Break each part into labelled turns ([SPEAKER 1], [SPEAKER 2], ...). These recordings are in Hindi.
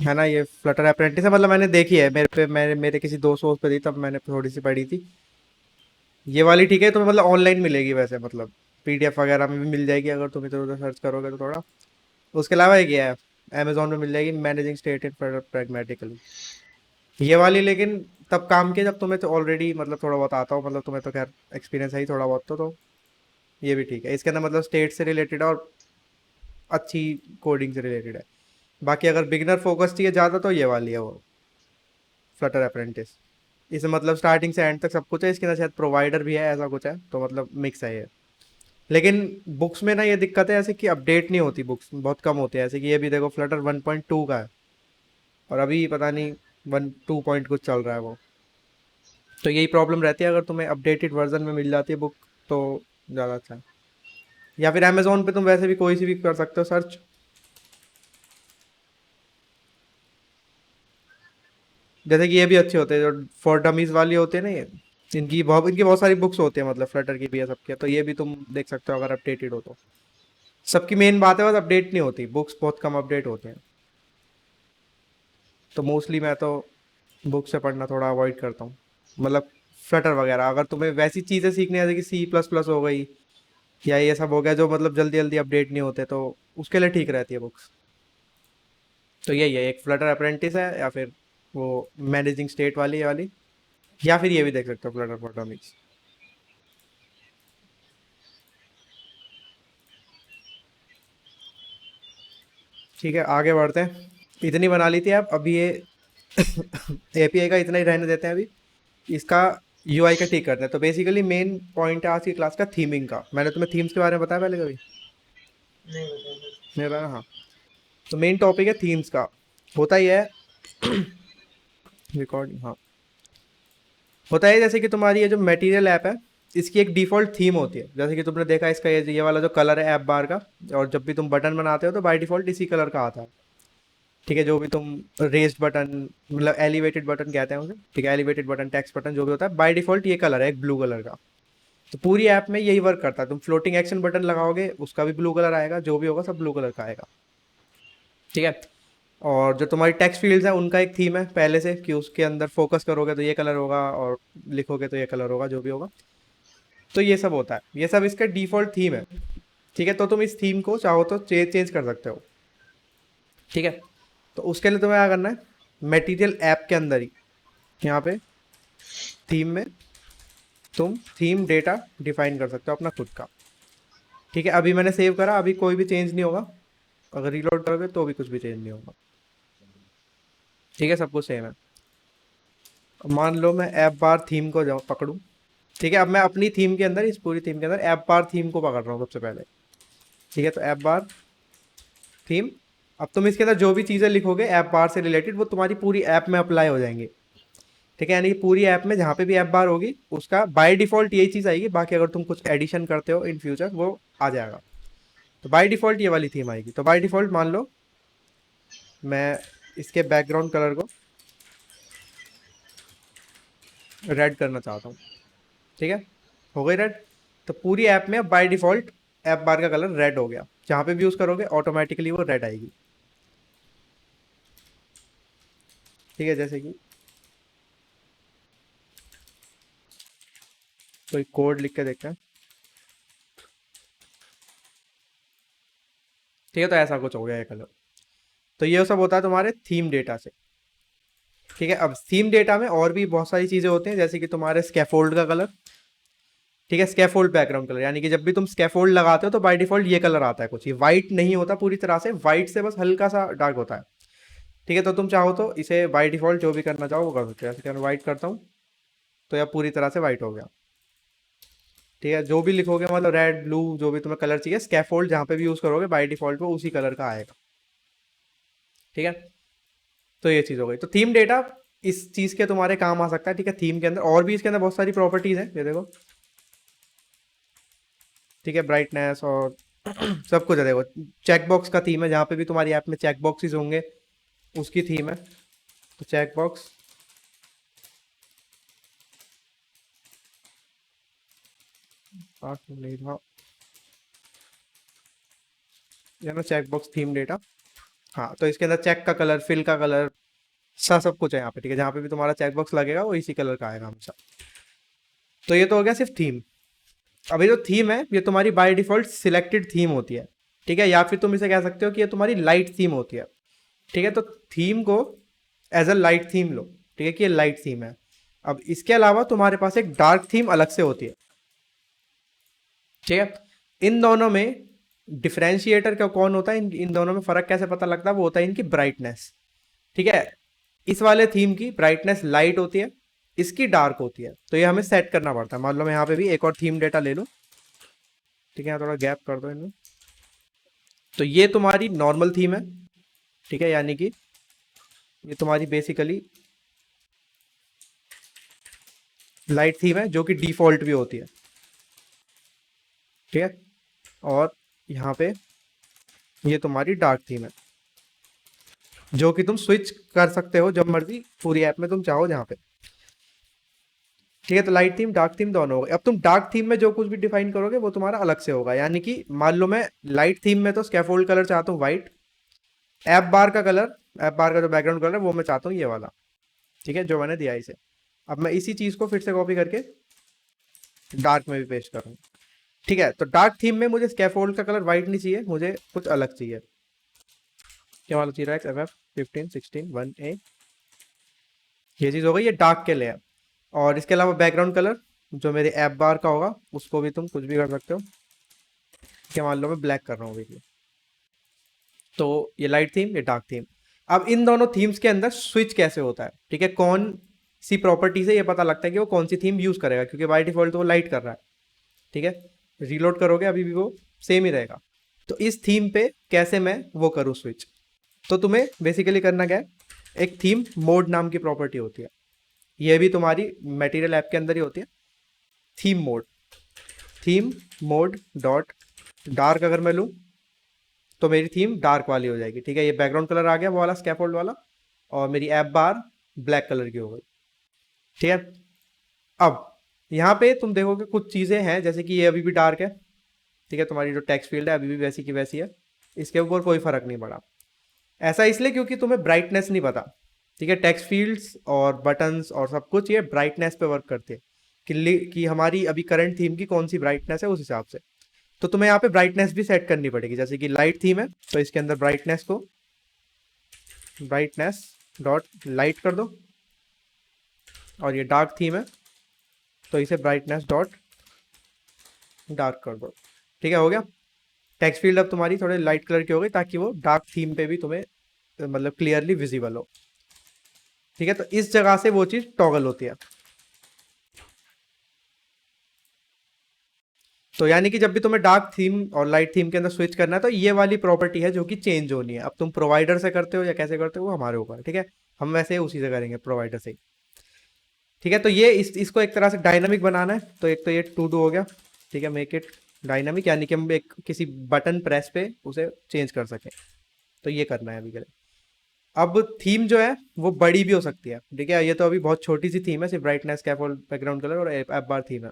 [SPEAKER 1] है ना, ये फ्लटर अप्रेंटिस है, मतलब मैंने देखी है, मेरे पे मेरे किसी दोस्त वोस्त पे थी, तब मैंने थोड़ी सी पढ़ी थी। ये वाली ठीक है, तुम्हें मतलब ऑनलाइन मिलेगी वैसे, मतलब पीडीएफ वगैरह में भी मिल जाएगी अगर तुम इधर उधर सर्च करोगे तो थोड़ा। उसके अलावा एक ये है, अमेजोन में मिल जाएगी, मैनेजिंग स्टेट इन प्रैग्मेटिकली। ये वाली लेकिन तब काम की जब तुम्हें तो ऑलरेडी मतलब थोड़ा बहुत आता हो, मतलब तुम्हें तो खैर एक्सपीरियंस है ही थोड़ा बहुत, तो ये भी ठीक है। इसके अंदर मतलब स्टेट से रिलेटेड और अच्छी कोडिंग से रिलेटेड है। बाकी अगर बिगनर फोकस चाहिए ज़्यादा तो ये वाली है वो, फ्लटर अप्रेंटिस। इसमें मतलब स्टार्टिंग से एंड तक सब कुछ है, इसके अंदर शायद प्रोवाइडर भी है, ऐसा कुछ है, तो मतलब मिक्स है ये। लेकिन बुक्स में ना ये दिक्कत है ऐसे कि अपडेट नहीं होती, बुक्स बहुत कम होती है, ऐसे कि ये भी देखो फ्लटर 1.2 का है, और अभी पता नहीं 1 2 पॉइंट कुछ चल रहा है वो। तो यही प्रॉब्लम रहती है, अगर तुम्हें अपडेटेड वर्जन में मिल जाती है बुक तो ज़्यादा अच्छा है। या फिर अमेजोन पे तुम वैसे भी कोई सी भी कर सकते हो सर्च। जैसे कि ये भी अच्छे होते हैं जो फॉर डमीज वाली होती है ना ये, इनकी बहुत सारी बुक्स होती है, मतलब फ्लटर की भी है सबकी, तो ये भी तुम देख सकते हो अगर अपडेटेड हो तो। सबकी मेन बात है बस अपडेट नहीं होती, बुक्स बहुत कम अपडेट होते हैं। तो मोस्टली मैं तो बुक से पढ़ना थोड़ा अवॉइड करता हूँ, मतलब फ्लटर वगैरह। अगर तुम्हें वैसी चीज़ें सीखनी है जैसे कि C++ हो गई, या ये सब हो गया जो मतलब जल्दी जल्दी अपडेट नहीं होते, तो उसके लिए ठीक रहती है बुक्स। तो यही है, एक फ्लटर अप्रेंटिस है, या फिर वो मैनेजिंग स्टेट वाली ये वाली, या फिर ये भी देख सकते हो फ्लटर फॉर डमीज। ठीक है, आगे बढ़ते हैं। इतनी बना ली थी आप, अभी ये एपीआई का इतना ही रहने देते हैं अभी। इसका यूआई का ठीक करते हैं। तो बेसिकली मेन पॉइंट है आज की क्लास का थीमिंग का। मैंने तुम्हें थीम्स के बारे में बताया पहले कभी?
[SPEAKER 2] नहीं बताया।
[SPEAKER 1] नहीं बताया, हाँ। तो मेन टॉपिक है थीम्स का। होता ही है, रिकॉर्डिंग, हाँ। होता है जैसे कि तुम्हारी ये जो मटेरियल ऐप है, इसकी एक डिफ़ॉल्ट थीम होती है, जैसे कि तुमने देखा इसका ये वाला जो कलर है ऐप बार का, और जब भी तुम बटन बनाते हो तो बाय डिफ़ॉल्ट इसी कलर का आता है। ठीक है, जो भी तुम रेस्ड बटन, मतलब एलिवेटेड बटन कहते हैं उसे, ठीक है, एलिवेटेड बटन, टेक्स्ट बटन, जो भी होता है बाय डिफ़ॉल्ट ये कलर है, एक ब्लू कलर का। तो पूरी ऐप में यही वर्क करता है, तुम फ्लोटिंग एक्शन बटन लगाओगे उसका भी ब्लू कलर आएगा, जो भी होगा सब ब्लू कलर का आएगा। ठीक है। और जो तुम्हारी टेक्स्ट फील्ड्स है उनका एक थीम है पहले से, कि उसके अंदर फोकस करोगे तो ये कलर होगा, और लिखोगे तो ये कलर होगा, जो भी होगा। तो ये सब होता है, ये सब इसका डिफ़ॉल्ट थीम है। ठीक है, तो तुम इस थीम को चाहो तो चेंज कर सकते हो। ठीक है। तो उसके लिए तुम्हें क्या करना है, मटेरियल ऐप के अंदर ही, यहाँ पे थीम में तुम थीम डेटा डिफाइन कर सकते हो अपना खुद का। ठीक है, अभी मैंने सेव करा, अभी कोई भी चेंज नहीं होगा। अगर रिलोड करोगे तो भी कुछ भी चेंज नहीं होगा। ठीक है, सब कुछ सेम है। अब मान लो मैं ऐप बार थीम को जाऊँ पकड़ूँ। ठीक है, अब मैं अपनी थीम के अंदर, इस पूरी थीम के अंदर ऐप बार थीम को पकड़ रहा हूँ सबसे पहले। ठीक है, तो ऐप बार थीम। अब तुम इसके अंदर जो भी चीज़ें लिखोगे ऐप बार से रिलेटेड, वो तुम्हारी पूरी ऐप में अप्लाई हो जाएंगी। ठीक है, यानी कि पूरी ऐप में जहाँ पे भी ऐप बार होगी उसका बाय डिफ़ॉल्ट यही चीज़ आएगी, बाकी अगर तुम कुछ एडिशन करते हो इन फ्यूचर वो आ जाएगा। तो बाय डिफ़ॉल्ट ये वाली थीम आएगी। तो बाय डिफ़ॉल्ट मान लो मैं इसके बैकग्राउंड कलर को रेड करना चाहता हूँ। ठीक है, हो गई रेड। तो पूरी ऐप में बाय डिफ़ॉल्ट ऐप बार का कलर रेड हो गया, जहाँ पे भी यूज़ करोगे ऑटोमेटिकली वो रेड आएगी। ठीक है, जैसे कि कोई कोड लिख के देखते हैं। ठीक है, तो ऐसा कुछ हो गया ये कलर। तो ये सब होता है तुम्हारे थीम डेटा से। ठीक है, अब थीम डेटा में और भी बहुत सारी चीज़ें होती हैं, जैसे कि तुम्हारे स्कैफोल्ड का कलर। ठीक है, स्कैफोल्ड बैकग्राउंड कलर, यानी कि जब भी तुम स्कैफोल्ड लगाते हो तो बाय डिफॉल्ट ये कलर आता है, कुछ ये वाइट नहीं होता पूरी तरह से, वाइट से बस हल्का सा डार्क होता है। ठीक है, तो तुम चाहो तो इसे बाय डिफॉल्ट जो भी करना चाहो वो कर सकते हो। जैसे कि मैं वाइट करता हूँ तो यह पूरी तरह से वाइट हो गया। ठीक है, जो भी लिखोगे मतलब रेड ब्लू जो भी तुम्हें कलर चाहिए, स्कैफोल्ड जहाँ पे भी यूज़ करोगे बाय डिफॉल्ट वो उसी कलर का आएगा। ठीक है, तो ये चीज़ हो गई। तो थीम डेटा इस चीज़ के तुम्हारे काम आ सकता है। ठीक है, थीम के अंदर और भी इसके अंदर बहुत सारी प्रॉपर्टीज़ हैं, ये देखो। ठीक है, ब्राइटनेस और सब कुछ है, देखो। चेकबॉक्स का थीम है, जहाँ पे भी तुम्हारी ऐप में चेक बॉक्सेस होंगे उसकी थीम है। तो चेक बॉक्स, नहीं था, ये ना चेक बॉक्स थीम डेटा। हाँ, तो इसके अंदर चेक का कलर, फिल का कलर, सब कुछ है यहाँ पे, ठीक है। जहाँ पे भी तुम्हारा चेक बॉक्स लगेगा वो इसी कलर का आएगा हमेशा। तो ये तो हो गया सिर्फ थीम। अब ये जो थीम है ये तुम्हारी बाय डिफॉल्ट सिलेक्टेड थीम होती है, ठीक है। या फिर तुम इसे कह सकते हो कि ये तुम्हारी लाइट थीम होती है, ठीक है। तो थीम को एज अ लाइट थीम लो, ठीक है, कि ये लाइट थीम है। अब इसके अलावा तुम्हारे पास एक डार्क थीम अलग से होती है, ठीक है। इन दोनों में डिफरेंशिएटर क्या कौन होता है, इन दोनों में फर्क कैसे पता लगता है, वो होता है इनकी ब्राइटनेस, ठीक है। इस वाले थीम की ब्राइटनेस लाइट होती है, इसकी डार्क होती है। तो ये हमें सेट करना पड़ता है। मान लो मैं यहाँ पे भी एक और थीम डेटा ले लूँ, ठीक है, यहाँ थोड़ा गैप कर दो इनमें। तो ये तुम्हारी नॉर्मल थीम है, ठीक है, यानी कि ये तुम्हारी बेसिकली लाइट थीम है जो कि डिफॉल्ट भी होती है, ठीक है। और यहाँ पे ये तुम्हारी डार्क थीम है जो कि तुम स्विच कर सकते हो जब मर्जी पूरी ऐप में तुम चाहो जहाँ पे, ठीक है। तो लाइट थीम डार्क थीम दोनों हो गए। अब तुम डार्क थीम में जो कुछ भी डिफाइन करोगे वो तुम्हारा अलग से होगा, यानी कि मान लो मैं लाइट थीम में तो स्कैफोल्ड कलर चाहता हूँ वाइट, ऐप बार का कलर, ऐप बार का जो बैकग्राउंड कलर है वो मैं चाहता हूँ ये वाला, ठीक है, जो मैंने दिया इसे। अब मैं इसी चीज को फिर से कॉपी करके डार्क में भी पेस्ट करूँ, ठीक है। तो डार्क थीम में मुझे स्कैफोल्ड का कलर वाइट नहीं चाहिए, मुझे कुछ अलग चाहिए। क्या वाला चाहिए, एफ एफ 15 16 1 ए, ये चीज हो गई, ये डार्क के लिए। और इसके अलावा बैकग्राउंड कलर जो मेरे ऐप बार का होगा उसको भी तुम कुछ भी कर सकते हो, क्या मान लो मैं ब्लैक कर रहा हूँ अभी। तो ये लाइट थीम, ये डार्क थीम। अब इन दोनों थीम्स के अंदर स्विच कैसे होता है, ठीक है, कौन सी प्रॉपर्टी से ये पता लगता है कि वो कौन सी थीम यूज करेगा, क्योंकि बाय डिफॉल्ट तो वो लाइट कर रहा है, ठीक है। रीलोड करोगे अभी भी वो सेम ही रहेगा। तो इस थीम पे कैसे मैं वो करूँ स्विच, तो तुम्हें बेसिकली करना क्या है, एक थीम मोड नाम की प्रॉपर्टी होती है, ये भी तुम्हारी मटेरियल ऐप के अंदर ही होती है। Theme mode, theme mode dot dark अगर मैं लूँ तो मेरी थीम डार्क वाली हो जाएगी, ठीक है। ये बैकग्राउंड कलर आ गया वो वाला स्कैफोल्ड वाला, और मेरी ऐप बार ब्लैक कलर की हो गई, ठीक है। अब यहाँ पे तुम देखोगे कुछ चीज़ें हैं, जैसे कि ये अभी भी डार्क है, ठीक है, तुम्हारी जो टेक्स्ट फील्ड है अभी भी वैसी की वैसी है, इसके ऊपर कोई फर्क नहीं पड़ा। ऐसा इसलिए क्योंकि तुम्हें ब्राइटनेस नहीं पता, ठीक है। टेक्स्ट फील्ड्स और बटन्स और सब कुछ ये ब्राइटनेस पे वर्क करते हैं कि हमारी अभी करंट थीम की कौन सी ब्राइटनेस है उस हिसाब से। तो तुम्हें यहाँ पे ब्राइटनेस भी सेट करनी पड़ेगी, जैसे कि लाइट थीम है तो इसके अंदर ब्राइटनेस को ब्राइटनेस डॉट लाइट कर दो, और ये डार्क थीम है तो इसे ब्राइटनेस डॉट डार्क कर दो, ठीक है, हो गया। टेक्स्ट फील्ड अब तुम्हारी थोड़े लाइट कलर की हो गई ताकि वो डार्क थीम पे भी तुम्हें मतलब क्लियरली विजिबल हो, ठीक है। तो इस जगह से वो चीज़ टॉगल होती है। तो यानी कि जब भी तुम्हें डार्क थीम और लाइट थीम के अंदर स्विच करना है तो ये वाली प्रॉपर्टी है जो कि चेंज होनी है। अब तुम प्रोवाइडर से करते हो या कैसे करते हो वो हमारे ऊपर है, ठीक है। हम वैसे उसी से करेंगे, प्रोवाइडर से ही, ठीक है। तो ये इसको एक तरह से डायनामिक बनाना है, तो एक तो ये टू डू हो गया, ठीक है, मेक इट डायनामिक, यानी कि हम एक किसी बटन प्रेस पे उसे चेंज कर सकें। तो ये करना है अभी के लिए। अब थीम जो है वो बड़ी भी हो सकती है, ठीक है। ये तो अभी बहुत छोटी सी थीम है, सिर्फ ब्राइटनेस, स्कैफोल्ड, बैकग्राउंड कलर और ऐप बार थीम है।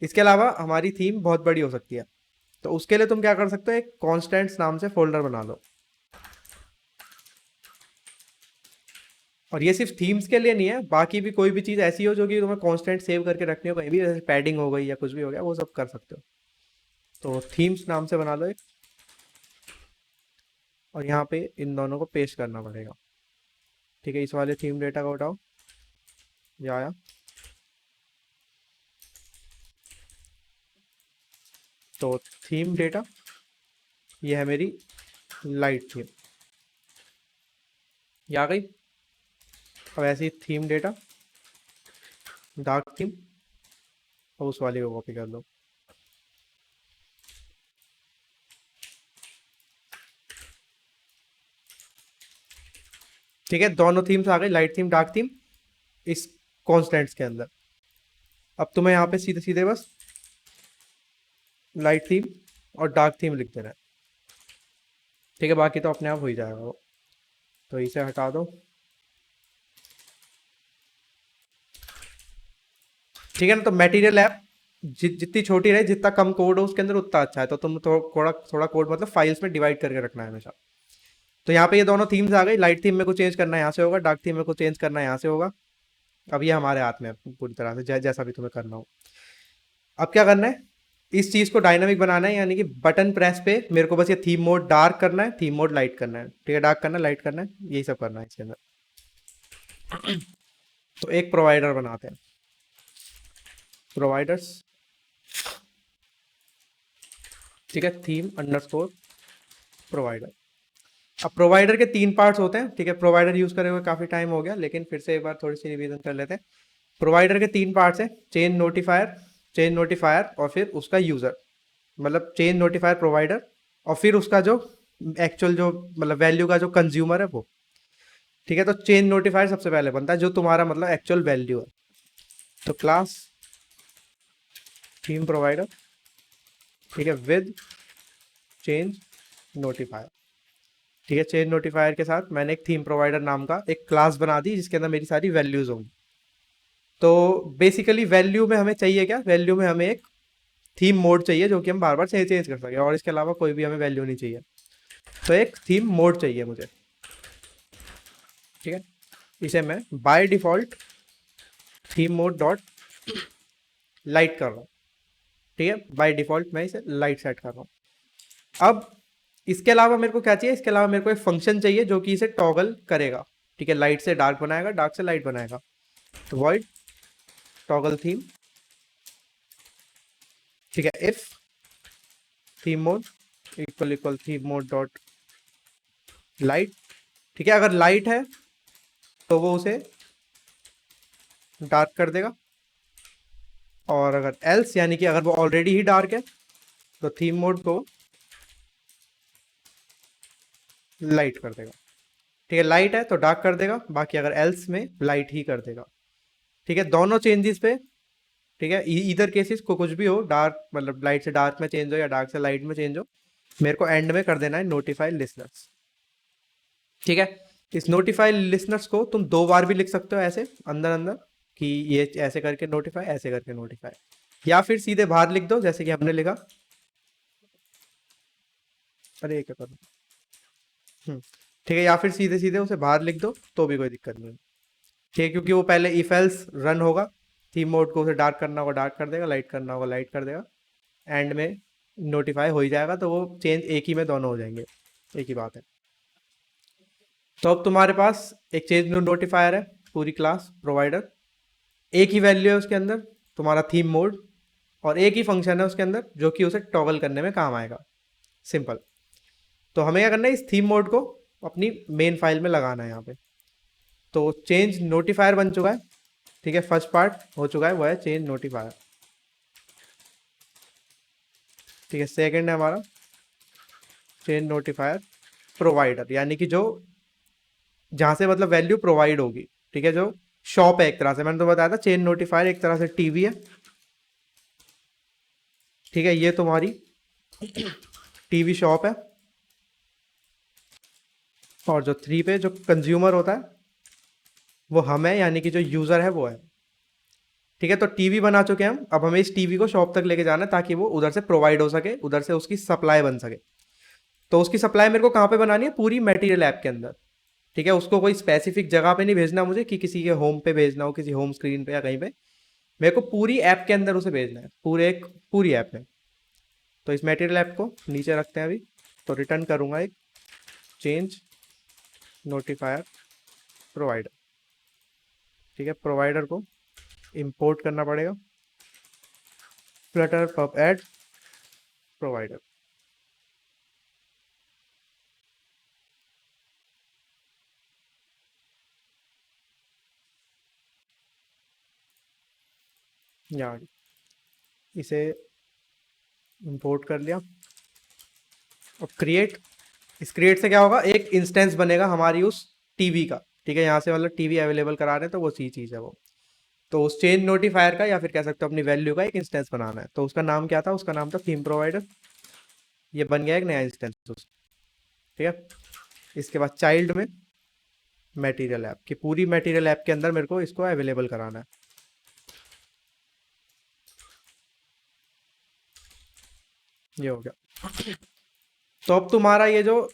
[SPEAKER 1] इसके अलावा हमारी थीम बहुत बड़ी हो सकती है। तो उसके लिए तुम क्या कर सकते हो, एक कॉन्स्टेंट्स नाम से फोल्डर बना लो। और ये सिर्फ थीम्स के लिए नहीं है, बाकी भी कोई भी चीज़ ऐसी हो जो कि तुम्हें कॉन्स्टेंट सेव करके रखनी हो कहीं भी, जैसे पैडिंग हो गई या कुछ भी हो गया, वो सब कर सकते हो। तो थीम्स नाम से बना लो एक, और यहाँ पे इन दोनों को पेस्ट करना पड़ेगा, ठीक है। इस वाले थीम डेटा को उठाओ, ये आया। तो थीम डेटा ये है मेरी लाइट थीम, ये आ गई। अब ऐसे ही थीम डेटा डार्क थीम, और उस वाले को कॉपी कर लो, ठीक है। दोनों थीम्स आ गई, लाइट थीम डार्क थीम, इस कॉन्स्टेंट्स के अंदर। अब तुम्हें यहाँ पे सीधे सीधे बस लाइट थीम और डार्क थीम लिख देना है, ठीक है। बाकी तो अपने आप हो ही जाएगा वो। तो इसे हटा दो, ठीक है ना। तो मटेरियल ऐप जितनी छोटी रहे, जितना कम कोड हो उसके अंदर उतना अच्छा है। तो तुम थोड़ा थोड़ा कोड मतलब फाइल्स में डिवाइड करके रखना है हमेशा। तो यहाँ पे ये दोनों थीम्स आ गई। लाइट थीम में को चेंज करना है यहाँ से होगा, डार्क थीम में को चेंज करना है यहाँ से होगा। अब ये हमारे हाथ में है पूरी तरह से, जैसा भी तुम्हें करना हो। अब क्या करना है, इस चीज को डायनामिक बनाना है, यानी कि बटन प्रेस पे मेरे को बस ये थीम मोड डार्क करना है, थीम मोड लाइट करना है, ठीक है, डार्क करना है, लाइट करना है, यही सब करना है इसके अंदर। तो एक प्रोवाइडर बनाते हैं, प्रोवाइडर्स, ठीक है, थीम अंडरस्कोर प्रोवाइडर। अब प्रोवाइडर के तीन पार्ट्स होते हैं, ठीक है, प्रोवाइडर यूज करे हुए काफी टाइम हो गया, लेकिन फिर से एक बार थोड़ी सी रिवीजन कर लेते हैं। प्रोवाइडर के तीन पार्ट्स हैं, चेन नोटिफायर, चेन नोटिफायर और फिर उसका यूजर, मतलब चेन नोटिफायर प्रोवाइडर, और फिर उसका जो एक्चुअल जो मतलब वैल्यू का जो कंज्यूमर है वो। ठीक है, तो चेन नोटिफायर सबसे पहले बनता है, जो तुम्हारा मतलब एक्चुअल वैल्यू है। तो क्लास थीम प्रोवाइडर, ठीक है, विद चेंज नोटिफायर। ठीक है, चेंज नोटिफायर के साथ मैंने एक थीम प्रोवाइडर नाम का एक क्लास बना दी जिसके अंदर मेरी सारी वैल्यूज होंगी। तो बेसिकली वैल्यू में हमें चाहिए क्या, वैल्यू में हमें एक थीम मोड चाहिए जो कि हम बार बार चेंज कर सकें, और इसके अलावा कोई भी हमें वैल्यू नहीं चाहिए। तो एक थीम मोड चाहिए मुझे, ठीक है, इसे मैं by default theme mode dot light कर रहा हूँ। ठीक है, बाय डिफॉल्ट मैं इसे लाइट सेट कर रहा हूँ। अब इसके अलावा मेरे को क्या चाहिए, इसके अलावा मेरे को एक फंक्शन चाहिए जो कि इसे टॉगल करेगा। ठीक है, लाइट से डार्क बनाएगा, डार्क से लाइट बनाएगा। तो वॉइड टॉगल थीम, ठीक है, if theme mode equal equal theme mode dot light. ठीक है, अगर लाइट है तो वो उसे डार्क कर देगा, और अगर एल्स यानी कि अगर वो ऑलरेडी ही डार्क है तो थीम मोड को लाइट कर देगा। ठीक है, लाइट है तो डार्क कर देगा, बाकी अगर एल्स में लाइट ही कर देगा। ठीक है, दोनों चेंजेस पे, ठीक है, इधर केसेस को कुछ भी हो, डार्क मतलब लाइट से डार्क में चेंज हो या डार्क से लाइट में चेंज हो, मेरे को एंड में कर देना है नोटिफाई लिसनर्स। ठीक है, इस नोटिफाई लिसनर्स को तुम दो बार भी लिख सकते हो ऐसे अंदर अंदर, कि ये ऐसे करके नोटिफाई, ऐसे करके नोटिफाई, या फिर सीधे बाहर लिख दो जैसे कि हमने लिखा। अरे ये क्या करूँ, ठीक है, या फिर सीधे सीधे उसे बाहर लिख दो तो भी कोई दिक्कत नहीं है। ठीक है, क्योंकि वो पहले इफ एल्स रन होगा, थीम मोड को उसे डार्क करना होगा, डार्क कर देगा, लाइट करना होगा, लाइट कर देगा, एंड में नोटिफाई हो ही जाएगा, तो वो चेंज एक ही में दोनों हो जाएंगे, एक ही बात है। तो अब तुम्हारे पास एक चेंज नोटिफायर है, पूरी क्लास प्रोवाइडर, एक ही वैल्यू है उसके अंदर, तुम्हारा थीम मोड, और एक ही फंक्शन है उसके अंदर जो कि उसे टॉगल करने में काम आएगा। सिंपल। तो हमें क्या करना है, इस थीम मोड को अपनी मेन फाइल में लगाना है यहाँ पे। तो चेंज नोटिफायर बन चुका है, ठीक है, फर्स्ट पार्ट हो चुका है, वो है चेंज नोटिफायर। ठीक है, सेकंड है हमारा चेंज नोटिफायर प्रोवाइडर, यानी कि जो जहां से मतलब वैल्यू प्रोवाइड होगी। ठीक है, जो शॉप है एक तरह से, मैंने तो बताया था चेन नोटिफायर एक तरह से टीवी है। ठीक है, ये तुम्हारी टीवी शॉप है, और जो थ्री पे जो कंज्यूमर होता है वो हम है, यानी कि जो यूजर है वो है। ठीक है, तो टीवी बना चुके हैं हम, अब हमें इस टीवी को शॉप तक लेके जाना है ताकि वो उधर से प्रोवाइड हो सके, उधर से उसकी सप्लाई बन सके। तो उसकी सप्लाई मेरे को कहाँ पे बनानी है, पूरी मटेरियल ऐप के अंदर। ठीक है, उसको कोई स्पेसिफिक जगह पे नहीं भेजना मुझे कि किसी के होम पे भेजना हो, किसी होम स्क्रीन पे या कहीं पे, मेरे को पूरी ऐप के अंदर उसे भेजना है, पूरे एक पूरी ऐप में। तो इस मटेरियल ऐप को नीचे रखते हैं अभी। तो रिटर्न करूंगा एक चेंज नोटिफायर प्रोवाइडर। ठीक है, प्रोवाइडर को इंपोर्ट करना पड़ेगा, फ्लटर पब एड प्रोवाइडर। यहाँ इसे इंपोर्ट कर लिया। और क्रिएट, इस क्रिएट से क्या होगा, एक इंस्टेंस बनेगा हमारी उस टीवी का। ठीक है, यहाँ से मतलब टीवी अवेलेबल करा रहे हैं तो वो सी चीज़ है वो। तो उस चेंज नोटिफायर का, या फिर कह सकते हो अपनी वैल्यू का एक इंस्टेंस बनाना है। तो उसका नाम क्या था, उसका नाम था थीम प्रोवाइडर। ये बन गया एक नया इंस्टेंस। ठीक है, इसके बाद चाइल्ड में मटेरियल ऐप की, पूरी मटेरियल ऐप के अंदर मेरे को इसको अवेलेबल कराना है। ये हो गया। तो अब तुम्हारा ये जो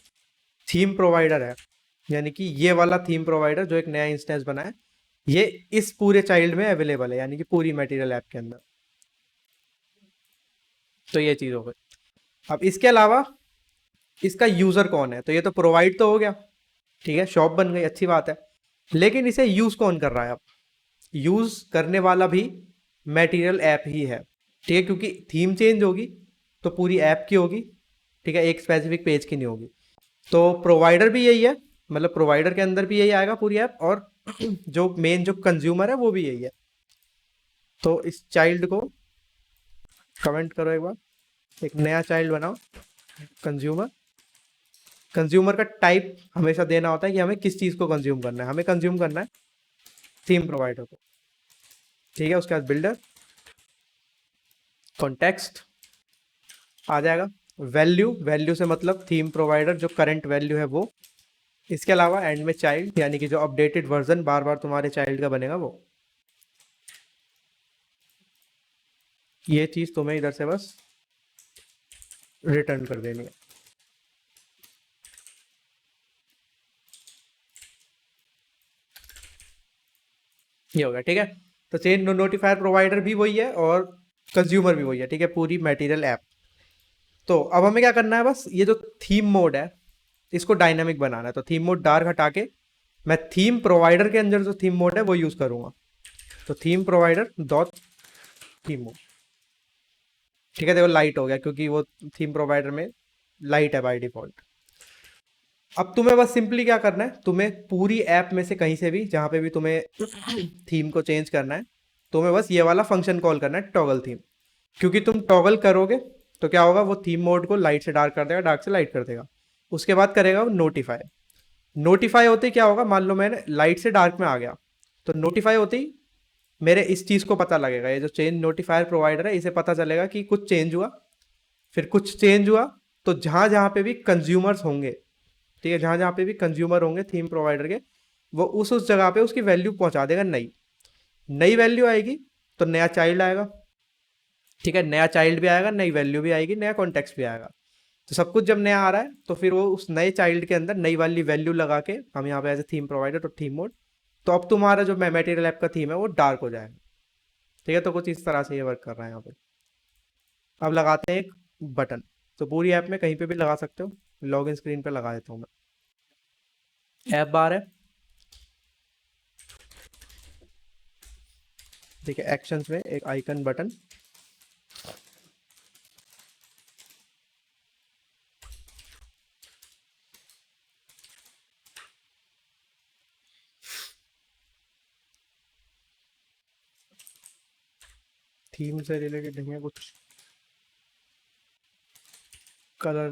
[SPEAKER 1] थीम प्रोवाइडर है, यानी कि ये वाला थीम प्रोवाइडर जो एक नया इंस्टेंस बना है, ये इस पूरे चाइल्ड में अवेलेबल है, यानी कि पूरी मटेरियल ऐप के अंदर। तो ये चीज़ हो गई। अब इसके अलावा इसका यूज़र कौन है, तो ये तो प्रोवाइड तो हो गया, ठीक है, शॉप बन गई, अच्छी बात है। लेकिन इसे यूज़ कौन कर रहा है? अब यूज़ करने वाला भी मटेरियल ऐप ही है, ठीक है, क्योंकि थीम चेंज होगी तो पूरी ऐप की होगी, ठीक है, एक स्पेसिफिक पेज की नहीं होगी। तो प्रोवाइडर भी यही है, मतलब प्रोवाइडर के अंदर भी यही आएगा पूरी ऐप, और जो मेन जो कंज्यूमर है वो भी यही है। तो इस चाइल्ड को कमेंट करो एक बार, एक नया चाइल्ड बनाओ, कंज्यूमर। कंज्यूमर का टाइप हमेशा देना होता है कि हमें किस चीज़ को कंज्यूम करना है, हमें कंज्यूम करना है थीम प्रोवाइडर को, ठीक है। उसके बाद बिल्डर, कॉन्टेक्स्ट आ जाएगा, वैल्यू, वैल्यू से मतलब थीम प्रोवाइडर जो करंट वैल्यू है वो, इसके अलावा एंड में चाइल्ड, यानी कि जो अपडेटेड वर्जन बार बार तुम्हारे चाइल्ड का बनेगा वो। ये चीज़ तुम्हें इधर से बस रिटर्न कर देनी है। ये हो गया, ठीक है। तो चेंज नोटिफायर प्रोवाइडर भी वही है और कंज्यूमर भी वही है, ठीक है, पूरी मटेरियल ऐप। तो अब हमें क्या करना है, बस ये जो थीम मोड है इसको डायनामिक बनाना है। तो थीम मोड डार्क हटा के मैं थीम प्रोवाइडर के अंदर जो थीम मोड है वो यूज करूंगा। तो theme provider dot theme mode, ठीक है, देखो लाइट हो गया क्योंकि वो थीम प्रोवाइडर में लाइट है बाय डिफॉल्ट। अब तुम्हें बस सिंपली क्या करना है, तुम्हें पूरी ऐप में से कहीं से भी जहां पे भी तुम्हें थीम को चेंज करना है, तुम्हें बस ये वाला फंक्शन कॉल करना है, टॉगल थीम। क्योंकि तुम टॉगल करोगे तो क्या होगा, वो थीम मोड को लाइट से डार्क कर देगा, डार्क से लाइट कर देगा। उसके बाद करेगा वो नोटिफाई। नोटिफाई होते ही क्या होगा, मान लो मैंने लाइट से डार्क में आ गया, तो नोटिफाई होते ही मेरे इस चीज़ को पता लगेगा, ये जो चेंज नोटिफायर प्रोवाइडर है इसे पता चलेगा कि कुछ चेंज हुआ। फिर कुछ चेंज हुआ तो जहां जहां पे भी कंज्यूमर्स होंगे, ठीक है, जहां जहां पे भी कंज्यूमर होंगे थीम प्रोवाइडर के, वो उस जगह पे उसकी वैल्यू पहुंचा देगा। नई नई वैल्यू आएगी तो नया चाइल्ड आएगा, ठीक है, नया चाइल्ड भी आएगा, नई वैल्यू भी आएगी, नया कॉन्टेक्स्ट भी आएगा। तो सब कुछ जब नया आ रहा है तो फिर वो उस नए चाइल्ड के अंदर नई वाली वैल्यू लगा के हम यहाँ पे एज ए थीम प्रोवाइडर तो थीम मोड, तो अब तुम्हारा जो मटेरियल ऐप का थीम है वो डार्क हो जाएगा, ठीक है। तो कुछ इस तरह से ये वर्क कर रहा है यहाँ पे। अब लगाते हैं एक बटन, तो पूरी ऐप में कहीं पे भी लगा सकते हो, लॉगिन स्क्रीन पे लगा देता हूँ मैं। ऐप बार है, ठीक है, एक्शंस में एक आइकन बटन, थीम से रिलेटेड नहीं है कुछ, कलर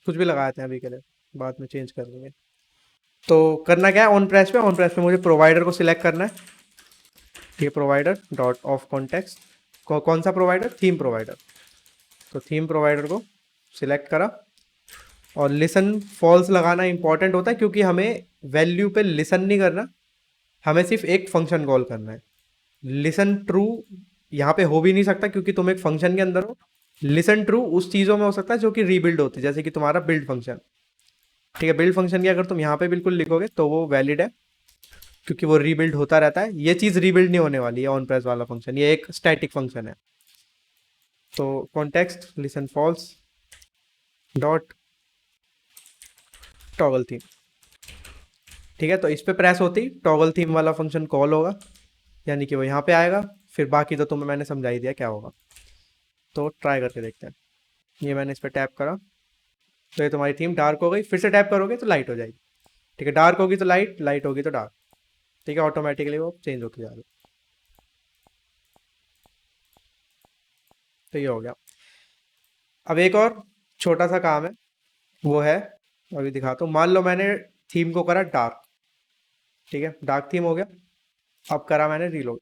[SPEAKER 1] कुछ भी लगाते हैं अभी के लिए, बाद में चेंज कर देंगे। तो करना क्या है, ऑन प्रेस पे मुझे प्रोवाइडर को सिलेक्ट करना है, ये प्रोवाइडर डॉट ऑफ कॉन्टेक्स्ट, कौन सा प्रोवाइडर, थीम प्रोवाइडर। तो थीम प्रोवाइडर को सिलेक्ट करा, और लिसन फॉल्स लगाना इंपॉर्टेंट होता है क्योंकि हमें वैल्यू पे लिसन नहीं करना, हमें सिर्फ एक फंक्शन कॉल करना है। लिसन ट्रू यहाँ पे हो भी नहीं सकता क्योंकि तुम एक फंक्शन के अंदर हो। लिसन ट्रू उस चीज़ों में हो सकता है जो कि रीबिल्ड होती है, जैसे कि तुम्हारा बिल्ड फंक्शन, ठीक है, बिल्ड फंक्शन की अगर तुम यहाँ पे बिल्कुल लिखोगे तो वो वैलिड है क्योंकि वो रीबिल्ड होता रहता है। ये चीज़ रीबिल्ड नहीं होने वाली है ऑन प्रेस वाला फंक्शन, ये एक स्टैटिक फंक्शन है। तो context listen false dot toggle theme, ठीक है। तो इस पे प्रेस होती टॉगल थीम वाला फंक्शन कॉल होगा, यानी कि वो यहाँ पे आएगा। फिर बाकी तो तुम्हें मैंने समझा ही दिया क्या होगा, तो ट्राई करके देखते हैं। ये मैंने इस पर टैप करा तो ये तुम्हारी थीम डार्क हो गई, फिर से टैप करोगे तो लाइट हो जाएगी, ठीक है, डार्क होगी तो लाइट, लाइट होगी तो डार्क, ठीक है, ऑटोमेटिकली वो चेंज होती जा रही है। तो ये हो गया। अब एक और छोटा सा काम है, वो है, अभी दिखाता हूँ। मान लो मैंने थीम को करा डार्क, ठीक है, डार्क थीम हो गया। अब करा मैंने रीलोड,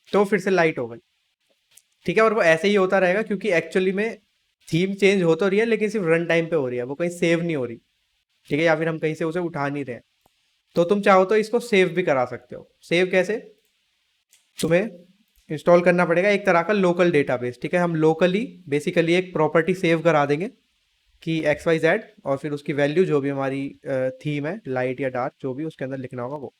[SPEAKER 1] तो फिर से लाइट हो गई, ठीक है। और वो ऐसे ही होता रहेगा क्योंकि एक्चुअली में थीम चेंज हो तो रही है लेकिन सिर्फ रन टाइम पे हो रही है, वो कहीं सेव नहीं हो रही, ठीक है, या फिर हम कहीं से उसे उठा नहीं रहे हैं। तो तुम चाहो तो इसको सेव भी करा सकते हो। सेव कैसे, तुम्हें इंस्टॉल करना पड़ेगा एक तरह का लोकल डेटाबेस, ठीक है। हम लोकली बेसिकली एक प्रॉपर्टी सेव करा देंगे, कि एक्स वाई जेड और फिर उसकी वैल्यू जो भी हमारी थीम है, लाइट या डार्क जो भी उसके अंदर लिखना होगा वो।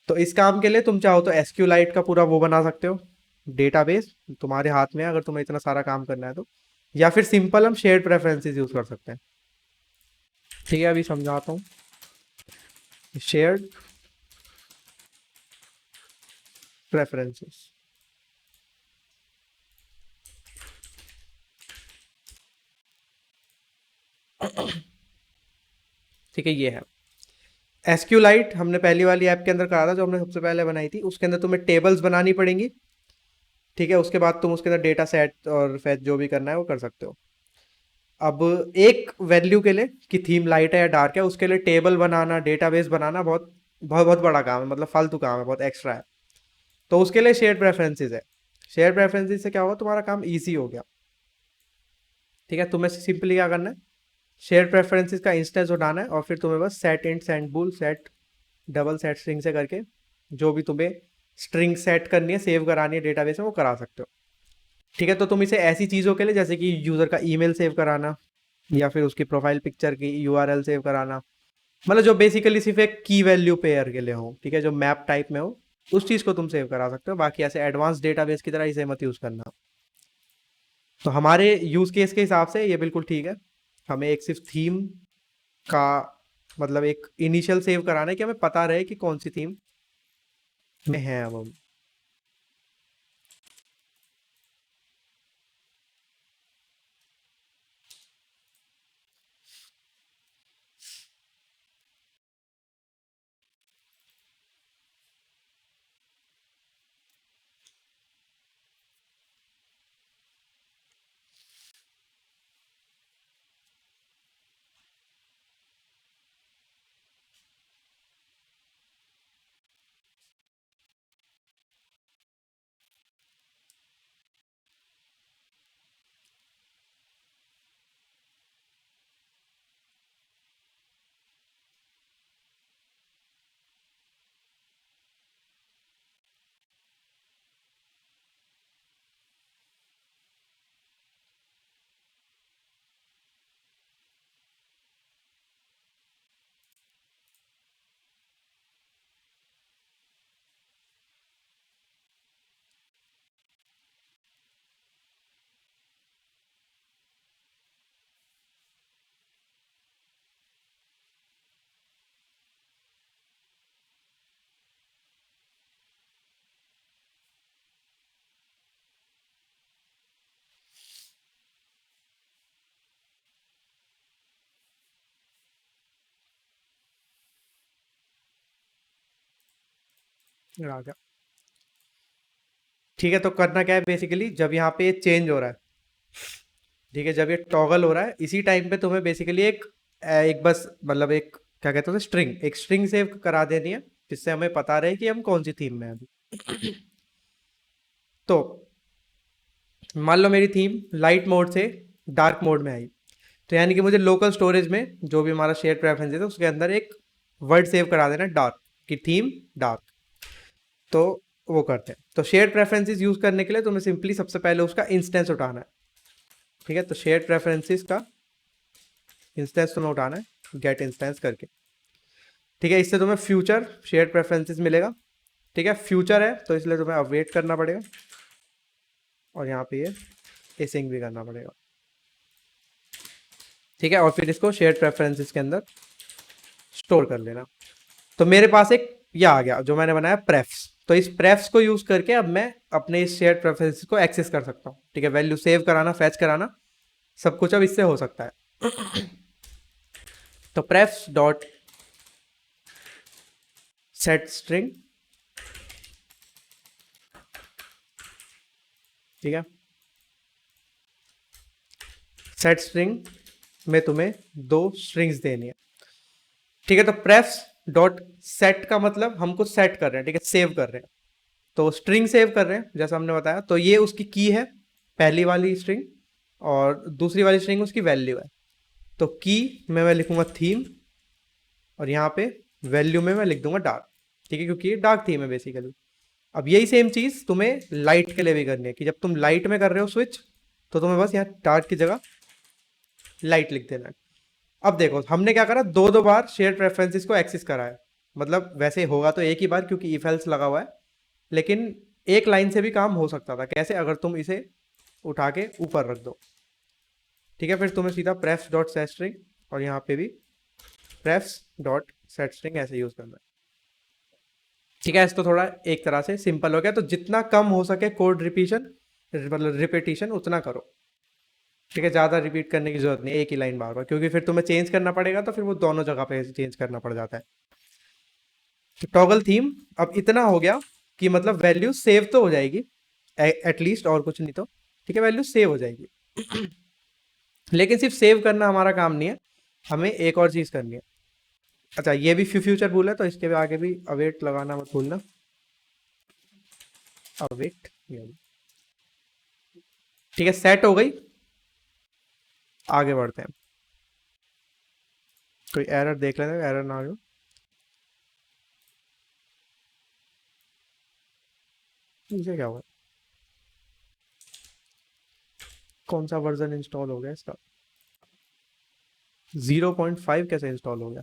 [SPEAKER 1] तो इस काम के लिए तुम चाहो तो एसक्यू लाइट का पूरा वो बना सकते हो, डेटाबेस तुम्हारे हाथ में है अगर तुम्हें इतना सारा काम करना है तो। या फिर सिंपल हम शेयर्ड प्रेफरेंसेस यूज कर सकते हैं। ठीक है, अभी समझाता हूँ। शेयर्ड प्रेफरेंसेस, ठीक है, ये है एसक्यू लाइट। हमने पहली वाली ऐप के अंदर करा था जो हमने सबसे पहले बनाई थी, उसके अंदर तुम्हें टेबल्स बनानी पड़ेंगी। ठीक है, उसके बाद तुम उसके अंदर डेटा सेट और फैच जो भी करना है वो कर सकते हो। अब एक वैल्यू के लिए कि थीम लाइट है या डार्क है, उसके लिए टेबल बनाना, डेटाबेस बनाना बहुत बहुत बहुत बड़ा काम है, मतलब फालतू काम है, बहुत एक्स्ट्रा है। तो उसके लिए शेयर प्रेफरेंसेस है। शेयर प्रेफरेंसेस से क्या होगा, तुम्हारा काम ईजी हो गया। ठीक है, तुम्हें सिंपली क्या करना है, शेयर प्रेफरेंसेस का इंस्टेंस उठाना है और फिर तुम्हें बस set int set bull set double set string से करके जो भी तुम्हें स्ट्रिंग सेट करनी है, सेव करानी है डेटाबेस में, वो करा सकते हो। ठीक है, तो तुम इसे ऐसी चीज़ों के लिए जैसे कि यूज़र का ईमेल सेव कराना या फिर उसकी प्रोफाइल पिक्चर की यूआरएल सेव कराना, मतलब जो बेसिकली सिर्फ एक की वैल्यू पेयर के लिए हो, ठीक है, जो मैप टाइप में हो, उस चीज़ को तुम सेव करा सकते हो। बाकी ऐसे एडवांस डेटाबेस की तरह इसे मत यूज़ करना। तो हमारे यूज़ केस के हिसाब से ये बिल्कुल ठीक है। हमें एक सिर्फ थीम का मतलब एक इनिशियल सेव कराना है कि हमें पता रहे कि कौन सी थीम में है अब हम। आ गया। ठीक है, तो करना क्या है बेसिकली, जब यहाँ पे चेंज हो रहा है, ठीक है, जब ये टॉगल हो रहा है, इसी टाइम पे तुम्हें बेसिकली एक बस मतलब एक क्या कहते हैं स्ट्रिंग, एक स्ट्रिंग सेव करा देनी है, जिससे हमें पता रहे कि हम कौन सी थीम में हैं अभी। तो मान लो मेरी थीम लाइट मोड से डार्क मोड में आई, तो यानी कि मुझे लोकल स्टोरेज में जो भी हमारा शेयर प्रेफरेंस है उसके अंदर एक वर्ड सेव करा देना डार्क, की थीम डार्क। तो वो करते हैं। तो शेयर प्रेफरेंसेस यूज करने के लिए तुम्हें सिंपली सबसे पहले उसका इंस्टेंस उठाना है। ठीक है, तो शेयर प्रेफरेंसेस का इंस्टेंस तुम्हें उठाना है गेट इंस्टेंस करके। ठीक है, इससे तुम्हें फ्यूचर शेयर प्रेफरेंसेस मिलेगा। ठीक है, फ्यूचर है तो इसलिए तुम्हें अवेट करना पड़ेगा और यहाँ पे ये एसिंग भी करना पड़ेगा। ठीक है, और फिर इसको शेयर प्रेफरेंसेस के अंदर स्टोर कर लेना। तो मेरे पास एक ये आ गया जो मैंने बनाया प्रेफ्स। तो इस प्रेफ्स को यूज करके अब मैं अपने इस शेयर प्रेफरेंसेस को एक्सेस कर सकता हूँ। ठीक है, वैल्यू सेव कराना, फैच कराना, सब कुछ अब इससे हो सकता है। तो प्रेफ्स डॉट सेट स्ट्रिंग, ठीक है, सेट स्ट्रिंग में तुम्हें दो स्ट्रिंग्स देनी है। ठीक है, तो प्रेफ्स डॉट सेट का मतलब हम कुछ सेट कर रहे हैं, ठीक है, सेव कर रहे हैं। तो स्ट्रिंग सेव कर रहे हैं जैसा हमने बताया, तो ये उसकी की है, पहली वाली स्ट्रिंग, और दूसरी वाली स्ट्रिंग उसकी वैल्यू है। तो की में मैं लिखूंगा थीम और यहाँ पे वैल्यू में मैं लिख दूंगा डार्क। ठीक है, क्योंकि ये डार्क थीम है बेसिकली। अब यही सेम चीज तुम्हें लाइट के लिए भी करनी है कि जब तुम लाइट में कर रहे हो स्विच, तो तुम्हें बस यहाँ डार्क की जगह लाइट लिख देना है। अब देखो हमने क्या करा, दो दो बार शेयर प्रेफरेंसेस को एक्सेस करा है। मतलब वैसे होगा तो एक ही बार क्योंकि इफ एल्स लगा हुआ है, लेकिन एक लाइन से भी काम हो सकता था। कैसे? अगर तुम इसे उठा के ऊपर रख दो, ठीक है, फिर तुम्हें सीधा प्रेफ्स डॉट सेट स्ट्रिंग और यहाँ पे भी प्रेफ्स डॉट सेट स्ट्रिंग ऐसे यूज करना है। ठीक है, इसको थोड़ा एक तरह से सिंपल हो गया। तो जितना कम हो सके कोड रिपीशन, मतलब रिपीटिशन, उतना करो। ठीक है, ज़्यादा रिपीट करने की जरूरत नहीं, एक ही लाइन बार बार, क्योंकि फिर तुम्हें चेंज करना पड़ेगा तो फिर वो दोनों जगह पे चेंज करना पड़ जाता है। तो टॉगल थीम अब इतना हो गया कि मतलब वैल्यू सेव तो हो जाएगी एटलीस्ट, और कुछ नहीं तो ठीक है, वैल्यू सेव हो जाएगी। लेकिन सिर्फ सेव करना हमारा काम नहीं है, हमें एक और चीज़ करनी है। अच्छा, ये भी फ्यूचर भूल है, तो इसके भी आगे भी अवेट लगाना मत भूलना। अवेट, ठीक है, सेट हो गई। आगे बढ़ते हैं, कोई एरर देख लेते हैं, एरर ना हो। इसे क्या हुआ, कौन सा वर्जन इंस्टॉल हो गया इसका? 0.5 कैसे इंस्टॉल हो गया?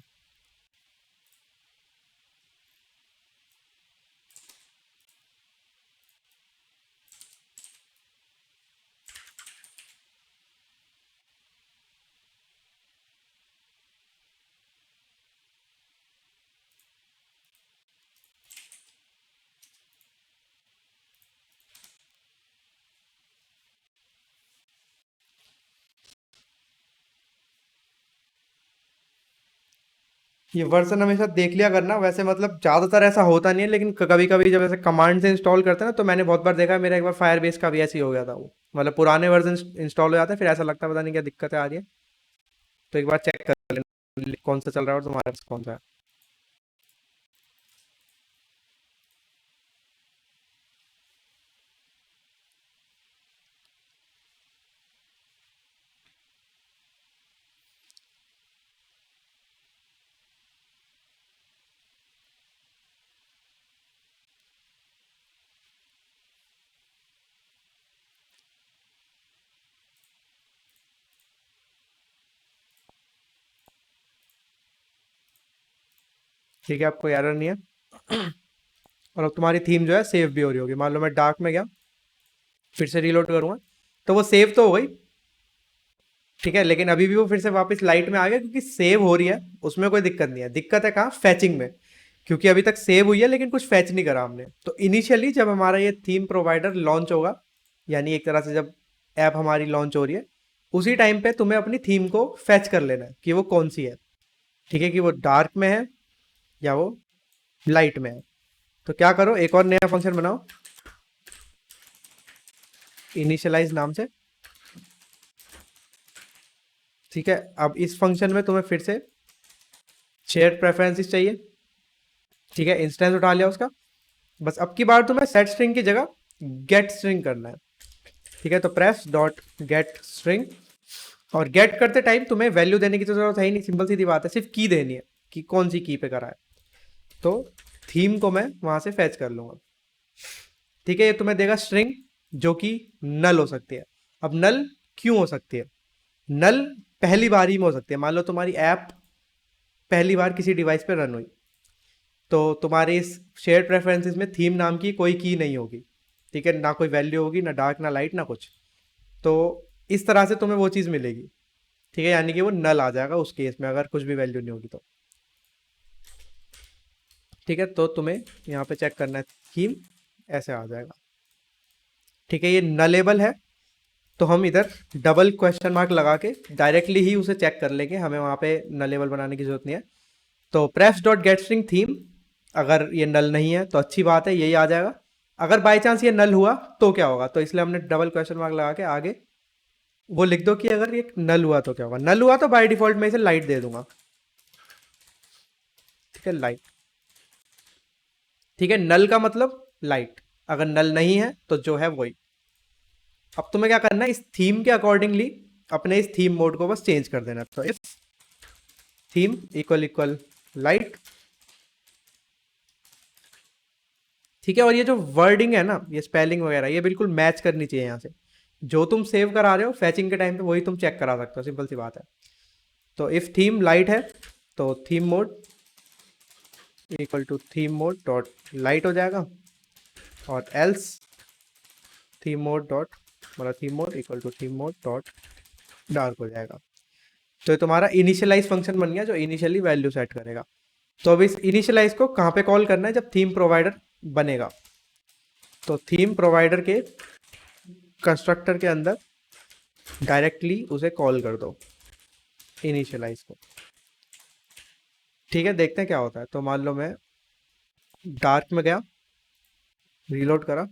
[SPEAKER 1] ये वर्जन हमेशा देख लिया करना। वैसे मतलब ज़्यादातर ऐसा होता नहीं है, लेकिन कभी कभी जब ऐसे कमांड से इंस्टॉल करते हैं ना, तो मैंने बहुत बार देखा है। मेरा एक बार फायरबेस का भी ऐसे ही हो गया था। वो मतलब पुराने वर्जन इंस्टॉल हो जाते हैं, फिर ऐसा लगता है पता नहीं क्या दिक्कतें आ रही है। तो एक बार चेक कर लेना कौन सा चल रहा है और तुम्हारे पास कौन सा है। ठीक है, आपको एरर नहीं है। और अब तुम्हारी थीम जो है सेव भी हो रही होगी। मान लो मैं डार्क में गया, फिर से रीलोड करूंगा, तो वो सेव तो हो गई। ठीक है, लेकिन अभी भी वो फिर से वापस लाइट में आ गया, क्योंकि सेव हो रही है, उसमें कोई दिक्कत नहीं है। दिक्कत है कहाँ? फैचिंग में। क्योंकि अभी तक सेव हुई है लेकिन कुछ फैच नहीं करा हमने। तो इनिशियली जब हमारा ये थीम प्रोवाइडर लॉन्च होगा, यानी एक तरह से जब ऐप हमारी लॉन्च हो रही है, उसी टाइम पे तुम्हें अपनी थीम को फैच कर लेना है कि वो कौन सी है। ठीक है, कि वो डार्क में है या वो लाइट में है। तो क्या करो, एक और नया फंक्शन बनाओ इनिशियलाइज नाम से। ठीक है, अब इस फंक्शन में तुम्हें फिर से शेयर प्रेफरेंसेस चाहिए। ठीक है, इंस्टेंस उठा लिया उसका। बस अब की बार तुम्हें सेट स्ट्रिंग की जगह गेट स्ट्रिंग करना है। ठीक है, तो प्रेस डॉट गेट स्ट्रिंग। और गेट करते टाइम तुम्हें वैल्यू देने की तो जरूरत है ही नहीं, सिंपल सीधी बात है, सिर्फ की देनी है कि कौन सी की पे करा है। तो थीम को मैं वहां से फैच कर लूंगा। ठीक है, ये तुम्हें देगा स्ट्रिंग, जो कि नल हो सकती है। अब नल क्यों हो सकती है? नल पहली बार ही में हो सकती है। मान लो तुम्हारी ऐप पहली बार किसी डिवाइस पे रन हुई, तो तुम्हारे इस शेयर प्रेफरेंसेस में थीम नाम की कोई की नहीं होगी। ठीक है, ना कोई वैल्यू होगी, ना डार्क ना लाइट ना कुछ। तो इस तरह से तुम्हें वो चीज़ मिलेगी। ठीक है, यानी कि वो नल आ जाएगा उस केस में, अगर कुछ भी वैल्यू नहीं होगी तो। ठीक है, तो तुम्हें यहाँ पे चेक करना है, थीम ऐसे आ जाएगा। ठीक है, ये नलेबल है, तो हम इधर डबल क्वेश्चन मार्क लगा के डायरेक्टली ही उसे चेक कर लेंगे, हमें वहाँ पे नलेबल बनाने की जरूरत नहीं है। तो press dot gate string theme, अगर ये नल नहीं है तो अच्छी बात है, यही आ जाएगा। अगर बाई चांस ये नल हुआ तो क्या होगा? तो इसलिए हमने डबल क्वेश्चन मार्क लगा के आगे वो लिख दो कि अगर ये नल हुआ तो क्या होगा। नल हुआ तो बाय डिफॉल्ट मैं इसे लाइट दे दूंगा। ठीक है, लाइट। ठीक है, नल का मतलब लाइट, अगर नल नहीं है तो जो है वही। अब तुम्हें क्या करना है, इस थीम के अकॉर्डिंगली अपने इस थीम मोड को बस चेंज कर देना। तो if theme equal equal light. ठीक है, और ये जो वर्डिंग है ना, ये स्पेलिंग वगैरह, ये बिल्कुल मैच करनी चाहिए यहाँ से। जो तुम सेव करा रहे हो फैचिंग के टाइम पे वही तुम चेक करा सकते हो, सिंपल सी बात है। तो इफ थीम लाइट है तो theme mode equal to theme mode dot light हो जाएगा, और एल्स थीम मोड डॉट मतलब theme mode equal to theme mode dot dark हो जाएगा। तो ये तुम्हारा इनिशियलाइज फंक्शन बन गया जो इनिशियली वैल्यू सेट करेगा। तो अब इस इनिशियलाइज को कहाँ पे कॉल करना है, जब थीम प्रोवाइडर बनेगा। तो थीम प्रोवाइडर के कंस्ट्रक्टर के अंदर डायरेक्टली उसे कॉल कर दो इनिशियलाइज को। ठीक है, देखते हैं क्या होता है। तो मान लो मैं डार्क में गया, रीलोड करा,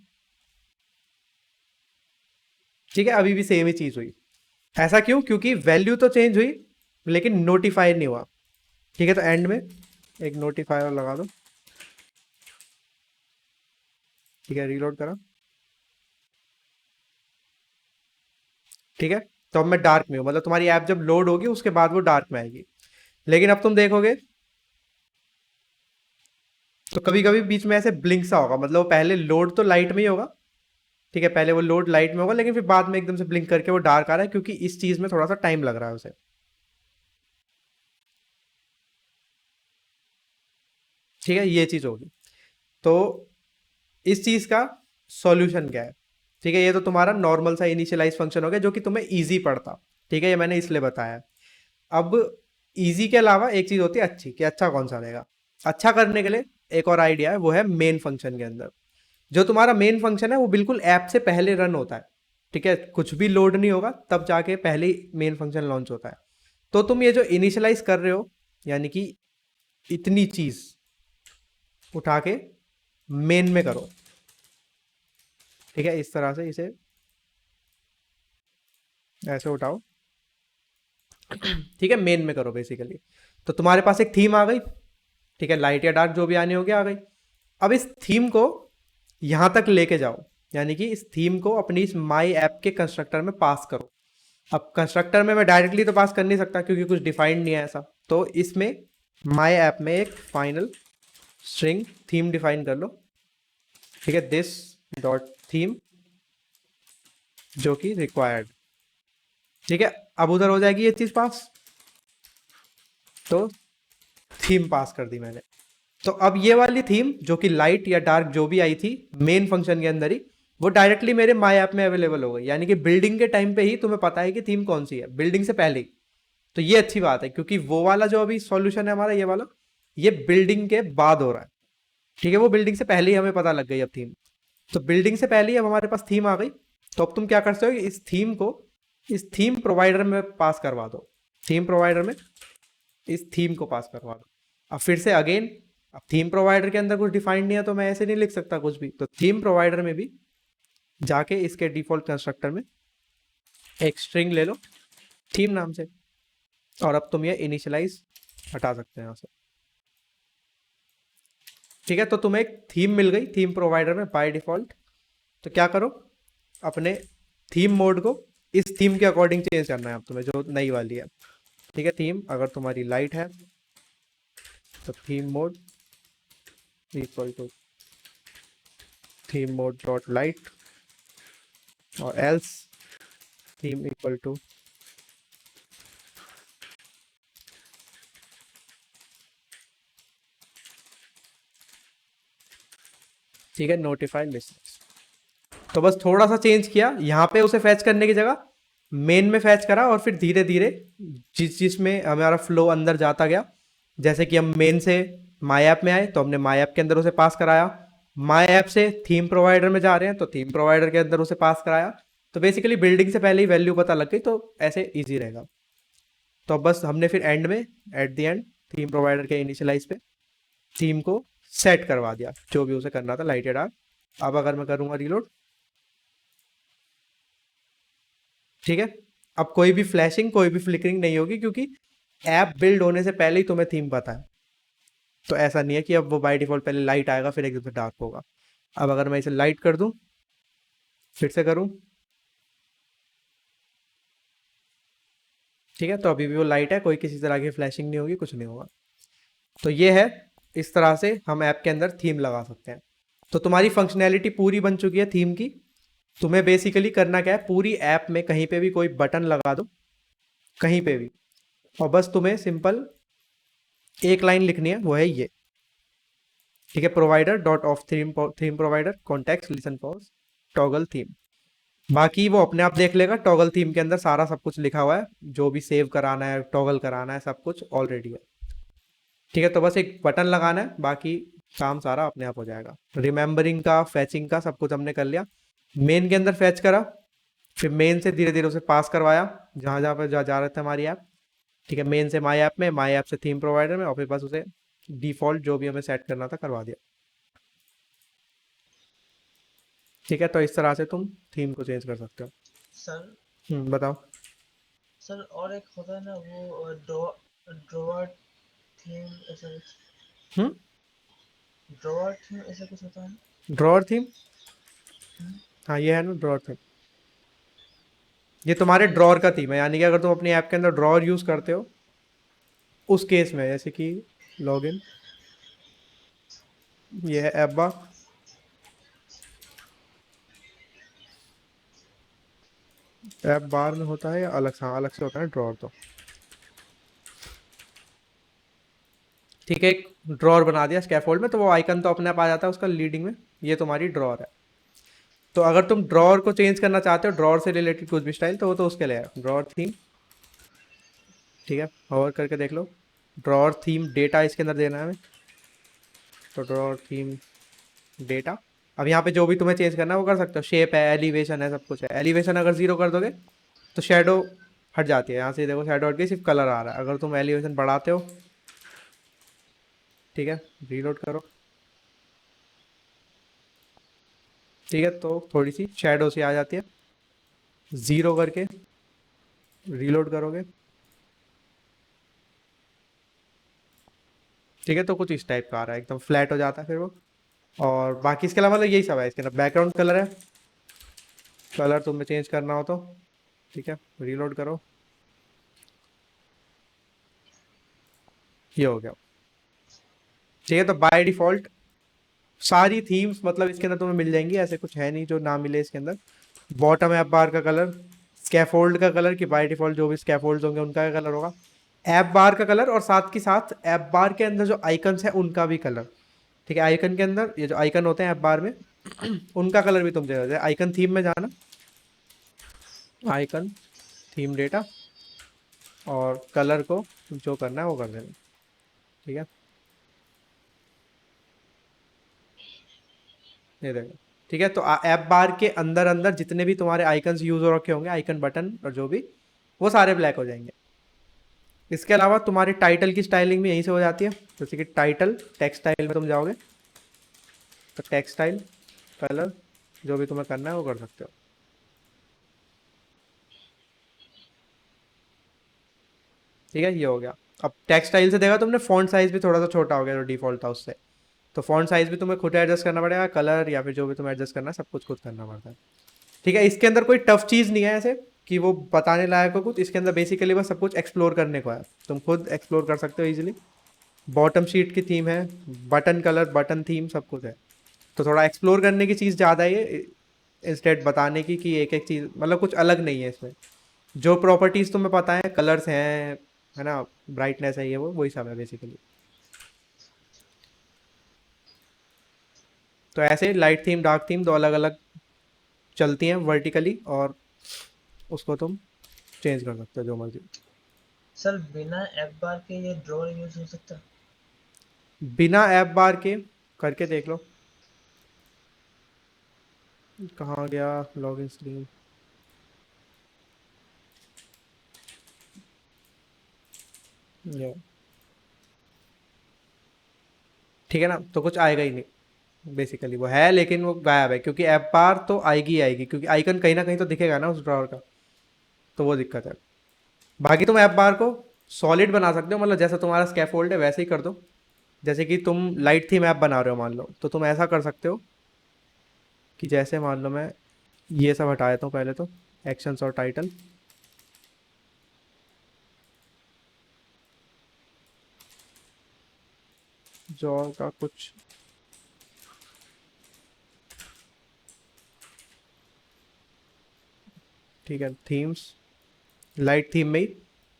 [SPEAKER 1] ठीक है, अभी भी सेम ही चीज हुई। ऐसा क्यों? क्योंकि वैल्यू तो चेंज हुई लेकिन नोटिफाई नहीं हुआ। ठीक है, तो एंड में एक नोटिफायर लगा दो। ठीक है, रीलोड करा, ठीक है। तो अब मैं डार्क में हूँ, मतलब तुम्हारी ऐप जब लोड होगी उसके बाद वो डार्क में आएगी। लेकिन अब तुम देखोगे तो कभी कभी बीच में ऐसे ब्लिंक सा होगा, मतलब वो पहले लोड तो लाइट में ही होगा, ठीक है, पहले वो लोड लाइट में होगा लेकिन फिर बाद में एकदम से ब्लिंक करके वो डार्क आ रहा है, क्योंकि इस चीज में थोड़ा सा टाइम लग रहा है उसे। ठीक है, ये चीज होगी। तो इस चीज का सॉल्यूशन क्या है? ठीक है, ये तो तुम्हारा नॉर्मल सा इनिशियलाइज फंक्शन हो गया जो कि तुम्हें इजी पड़ता। ठीक है, ये मैंने इसलिए बताया। अब इजी के अलावा एक चीज होती है अच्छी, कि अच्छा कौन सा रहेगा। अच्छा करने के लिए एक और आइडिया है, वो है मेन फंक्शन के अंदर। जो तुम्हारा मेन फंक्शन है वो बिल्कुल ऐप से पहले रन होता है। ठीक है, कुछ भी लोड नहीं होगा तब जाके पहले ही मेन फंक्शन लॉन्च होता है। तो तुम ये जो इनिशियलाइज कर रहे हो, यानी कि इतनी चीज उठा के मेन में करो। ठीक है, इस तरह से इसे ऐसे उठाओ, ठीक है, मेन में करो बेसिकली। तो तुम्हारे पास एक थीम आ गई, ठीक है, लाइट या डार्क जो भी आनी होगी आ गई। अब इस थीम को यहां तक लेके जाओ, यानी कि इस थीम को अपनी इस माई ऐप के कंस्ट्रक्टर में पास करो। अब कंस्ट्रक्टर में मैं डायरेक्टली तो पास कर नहीं सकता क्योंकि कुछ डिफाइंड नहीं है ऐसा। तो इसमें माई ऐप में एक फाइनल स्ट्रिंग थीम डिफाइन कर लो। ठीक है, दिस डॉट थीम जो कि रिक्वायर्ड। ठीक है, अब उधर हो जाएगी ये चीज पास। तो थीम पास कर दी मैंने। तो अब ये वाली थीम जो कि लाइट या डार्क जो भी आई थी मेन फंक्शन के अंदर ही, वो डायरेक्टली मेरे माई ऐप में अवेलेबल हो गई। यानी कि बिल्डिंग के टाइम पे ही तुम्हें पता है कि थीम कौन सी है, बिल्डिंग से पहले ही। तो ये अच्छी बात है, क्योंकि वो वाला जो अभी सॉल्यूशन है हमारा ये वाला, ये बिल्डिंग के बाद हो रहा है। ठीक है, वो बिल्डिंग से पहले ही हमें पता लग गई अब थीम। तो बिल्डिंग से पहले ही अब हमारे पास थीम आ गई। तो अब तुम क्या कर सकते हो कि इस थीम को इस थीम प्रोवाइडर में पास करवा दो। थीम प्रोवाइडर में इस थीम को पास करवा दो। अब फिर से अगेन, अब थीम प्रोवाइडर के अंदर कुछ डिफाइंड नहीं है तो मैं ऐसे नहीं लिख सकता कुछ भी। तो थीम प्रोवाइडर में भी जाके इसके डिफॉल्ट कंस्ट्रक्टर में एक स्ट्रिंग ले लो थीम नाम से, और अब तुम ये इनिशियलाइज हटा सकते हैं यहाँ से। ठीक है, तो तुम्हें एक थीम मिल गई थीम प्रोवाइडर में बाय डिफॉल्ट। तो क्या करो, अपने थीम मोड को इस थीम के अकॉर्डिंग चेंज करना है अब तुम्हें, जो नई वाली है। ठीक है, थीम अगर तुम्हारी लाइट है तो theme mode equal to theme mode dot light, और एल्स थीम इक्वल टू ठीक है नोटिफाई लिस्ट। तो बस थोड़ा सा चेंज किया, यहाँ पे उसे फैच करने की जगह मेन में फैच करा, और फिर धीरे धीरे जिस जिसमें हमारा फ्लो अंदर जाता गया, जैसे कि हम मेन से माई ऐप में आए तो हमने माई ऐप के अंदर उसे पास कराया, माई ऐप से थीम प्रोवाइडर में जा रहे हैं तो थीम प्रोवाइडर के अंदर उसे पास कराया। तो बेसिकली बिल्डिंग से पहले ही वैल्यू पता लग गई, तो ऐसे ईजी रहेगा। तो अब बस हमने फिर एंड में, at the end, theme provider के इनिशियलाइज पे थीम को सेट करवा दिया जो भी उसे करना था, लाइट या डार्क। अब अगर मैं करूंगा रीलोड, ठीक है, अब कोई भी फ्लैशिंग कोई भी फ्लिकरिंग नहीं होगी, क्योंकि ऐप बिल्ड होने से पहले ही तुम्हें थीम पता है। तो ऐसा नहीं है कि अब वो बाय डिफॉल्ट पहले लाइट आएगा फिर एकदम से डार्क होगा। अब अगर मैं इसे लाइट कर दूं, फिर से करूं, ठीक है, तो अभी भी वो लाइट है, कोई किसी तरह की फ्लैशिंग नहीं होगी, कुछ नहीं होगा। तो ये है, इस तरह से हम ऐप के अंदर थीम लगा सकते हैं। तो तुम्हारी फंक्शनैलिटी पूरी बन चुकी है थीम की। तुम्हें बेसिकली करना क्या है, पूरी ऐप में कहीं पे भी कोई बटन लगा दो, कहीं पे भी, और बस तुम्हें सिंपल एक लाइन लिखनी है, वो है ये, ठीक है, provider dot of theme, theme provider context listen pause toggle theme. बाकी वो अपने आप देख लेगा, टॉगल थीम के अंदर सारा सब कुछ लिखा हुआ है, जो भी सेव कराना है, टॉगल कराना है, सब कुछ ऑलरेडी है। ठीक है, तो बस एक बटन लगाना है, बाकी काम सारा अपने आप हो जाएगा। रिमेंबरिंग का, फैचिंग का, सब कुछ हमने कर लिया। मेन के अंदर फैच करा, फिर मेन से धीरे धीरे उसे पास करवाया जहाँ जहाँ पर जा रहे थे हमारी ऐप। ठीक है, मेन से माई ऐप में, माई ऐप से थीम प्रोवाइडर में, और फिर बस उसे डिफॉल्ट जो भी हमें सेट करना था करवा दिया। ठीक है, तो इस तरह से तुम थीम को चेंज कर सकते हो।
[SPEAKER 2] सर
[SPEAKER 1] बताओ।
[SPEAKER 2] सर और एक होता है ना वो ड्रॉअर थीम ऐसा कुछ,
[SPEAKER 1] हम्म।
[SPEAKER 2] ड्रॉअर थीम ऐसा कुछ होता है ना?
[SPEAKER 1] ड्रॉअर थीम,
[SPEAKER 2] हम्म,
[SPEAKER 1] हाँ ये है ना ड्रॉअर थीम। ये तुम्हारे ड्रॉअर का थीम है, यानी कि अगर तुम अपनी ऐप के अंदर ड्रॉअर यूज करते हो, उस केस में, जैसे कि लॉगिन, ये है ऐप बार, ऐप बार में होता है या अलग से, हाँ अलग से होता है ड्रॉअर तो। ठीक है, एक ड्रॉअर बना दिया स्कैफोल्ड में, तो वो आइकन तो अपने आप आ जाता है उसका लीडिंग में। ये तुम्हारी ड्रॉअर है। तो अगर तुम ड्रॉअर को चेंज करना चाहते हो, ड्रॉअर से रिलेटेड कुछ भी स्टाइल, तो वो तो उसके लिए है ड्रॉअर थीम। ठीक है, होवर करके देख लो, ड्रॉअर थीम डेटा इसके अंदर देना है हमें। तो ड्रॉअर थीम डेटा, अब यहाँ पे जो भी तुम्हें चेंज करना है वो कर सकते हो, शेप है, एलिवेशन है, सब कुछ है। एलिवेशन अगर जीरो कर दोगे तो शेडो हट जाती है, यहाँ से देखो शेडो हट गई, सिर्फ कलर आ रहा है। अगर तुम एलिवेशन बढ़ाते हो, ठीक है, रीलोड करो, ठीक है, तो थोड़ी सी शेडो सी आ जाती है। जीरो करके रीलोड करोगे, ठीक है, तो कुछ इस टाइप का आ रहा है, एकदम फ्लैट हो जाता है फिर वो। और बाकी इसके अलावा मतलब यही सब है इसके अंदर। बैकग्राउंड कलर है, कलर तुम्हें चेंज करना हो तो, ठीक है, रीलोड करो, ये हो गया। ठीक है, तो बाय डिफॉल्ट सारी थीम्स मतलब इसके अंदर तुम्हें मिल जाएंगी, ऐसे कुछ है नहीं जो ना मिले इसके अंदर। बॉटम ऐप बार का कलर, स्कैफोल्ड का कलर, कि बाय डिफॉल्ट जो भी स्कैफोल्ड होंगे उनका कलर होगा, ऐप बार का कलर, और साथ के साथ ऐप बार के अंदर जो आइकन्स है उनका भी कलर। ठीक है, आइकन के अंदर ये जो आइकन होते हैं ऐप बार में उनका कलर भी तुम दे सकते हो। आइकन थीम में जाना, आइकन थीम डेटा, और कलर को जो करना है वो कर देना। ठीक है, ये देखो। ठीक है, तो ऐप बार के अंदर अंदर जितने भी तुम्हारे आइकन्स यूज हो रखे होंगे, आइकन बटन और जो भी, वो सारे ब्लैक हो जाएंगे। इसके अलावा तुम्हारी टाइटल की स्टाइलिंग भी यहीं से हो जाती है। जैसे कि टाइटल टेक्स्ट स्टाइल में तुम जाओगे, तो टेक्स्ट स्टाइल, कलर, जो भी तुम्हें करना है वो कर सकते हो। ठीक है, ये हो गया। अब टेक्स्ट स्टाइल से देखा तुमने, फॉन्ट साइज भी थोड़ा सा छोटा हो गया जो डिफॉल्ट था उससे। तो फॉन्ट साइज भी तुम्हें खुद एडजस्ट करना पड़ेगा, कलर या फिर जो भी तुम्हें एडजस्ट करना है सब कुछ खुद करना पड़ता है। ठीक है, इसके अंदर कोई टफ चीज़ नहीं है ऐसे कि वो बताने लायक हो कुछ। इसके अंदर बेसिकली बस सब कुछ एक्सप्लोर करने को है, तुम खुद एक्सप्लोर कर सकते हो इजीली। बॉटम शीट की थीम है, बटन कलर, बटन थीम, सब कुछ है। तो थोड़ा एक्सप्लोर करने की चीज़ ज़्यादा है ये, इंस्टेड बताने की कि एक एक चीज़, मतलब कुछ अलग नहीं है इसमें। जो प्रॉपर्टीज़ तुम्हें पता है, कलर्स हैं, है ना, ब्राइटनेस है, ये वो वही सब है बेसिकली। तो ऐसे लाइट थीम डार्क थीम दो अलग अलग चलती हैं वर्टिकली, और उसको तुम चेंज कर सकते हो जो मर्जी।
[SPEAKER 2] सर बिना ऐप बार के ये ड्रॉअर यूज हो सकता है?
[SPEAKER 1] बिना ऐप बार के करके देख लो। कहाँ गया लॉगिन स्क्रीन, ये, ठीक है ना, तो कुछ आएगा ही नहीं बेसिकली। वो है लेकिन वो गायब है, क्योंकि ऐप बार तो आएगी ही आएगी, क्योंकि आइकन कहीं ना कहीं तो दिखेगा ना उस ड्रॉअर का। तो वो दिक्कत है। बाकी तुम ऐप बार को सॉलिड बना सकते हो, मतलब जैसा तुम्हारा स्कैफोल्ड है वैसे ही कर दो। जैसे कि तुम लाइट थीम ऐप बना रहे हो मान लो, तो तुम ऐसा कर सकते हो कि जैसे मान लो मैं ये सब हटा देता हूँ पहले तो, एक्शंस और टाइटल, जो का कुछ, ठीक है, थीम्स, लाइट थीम में ही।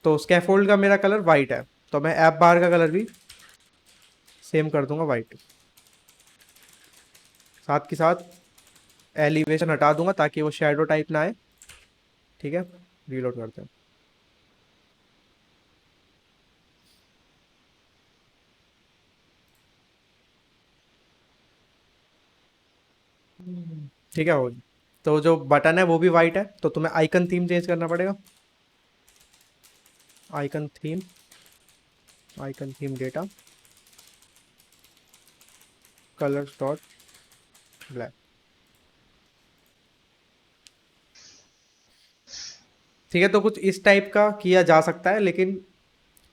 [SPEAKER 1] तो स्कैफोल्ड का मेरा कलर वाइट है, तो मैं ऐप बार का कलर भी सेम कर दूंगा वाइट। साथ के साथ एलिवेशन हटा दूंगा ताकि वो शेडो टाइप ना आए। ठीक है, रीलोड करते हैं। ठीक है, हो गई। तो जो बटन है वो भी वाइट है, तो तुम्हें आइकन थीम चेंज करना पड़ेगा। Icon theme, icon theme data, colours dot black. ठीक है, तो कुछ इस टाइप का किया जा सकता है, लेकिन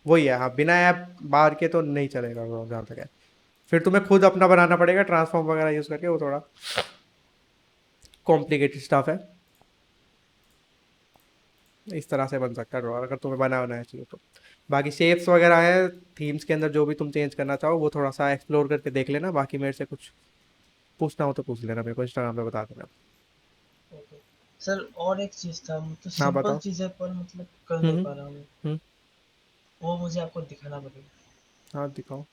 [SPEAKER 1] वही है, हाँ, बिना ऐप बार के तो नहीं चलेगा वो, जहाँ तक है। फिर तुम्हें खुद अपना बनाना पड़ेगा ट्रांसफॉर्म वगैरह यूज़ करके, वो थोड़ा कॉम्प्लिकेटेड स्टफ है। इस तरह से बन सकता है ड्रॉअर, अगर तुम्हें बना होना है चाहिए तो। बाकी शेप्स वगैरह है थीम्स के अंदर, जो भी तुम चेंज करना चाहो वो थोड़ा सा एक्सप्लोर करके देख लेना। बाकी मेरे से कुछ पूछना हो तो पूछ लेना, मेरे को इंस्टाग्राम पे बता देना।
[SPEAKER 2] ओके सर, और एक चीज़ था, तो
[SPEAKER 1] हाँ
[SPEAKER 2] सिंपल
[SPEAKER 1] बताओ।
[SPEAKER 2] चीज़ है पर मतलब कर नहीं
[SPEAKER 1] हम्म।
[SPEAKER 2] पा रहा हूँ,
[SPEAKER 1] हम्म।
[SPEAKER 2] वो मुझे आपको दिखाना पड़ेगा।
[SPEAKER 1] हाँ दिखाओ।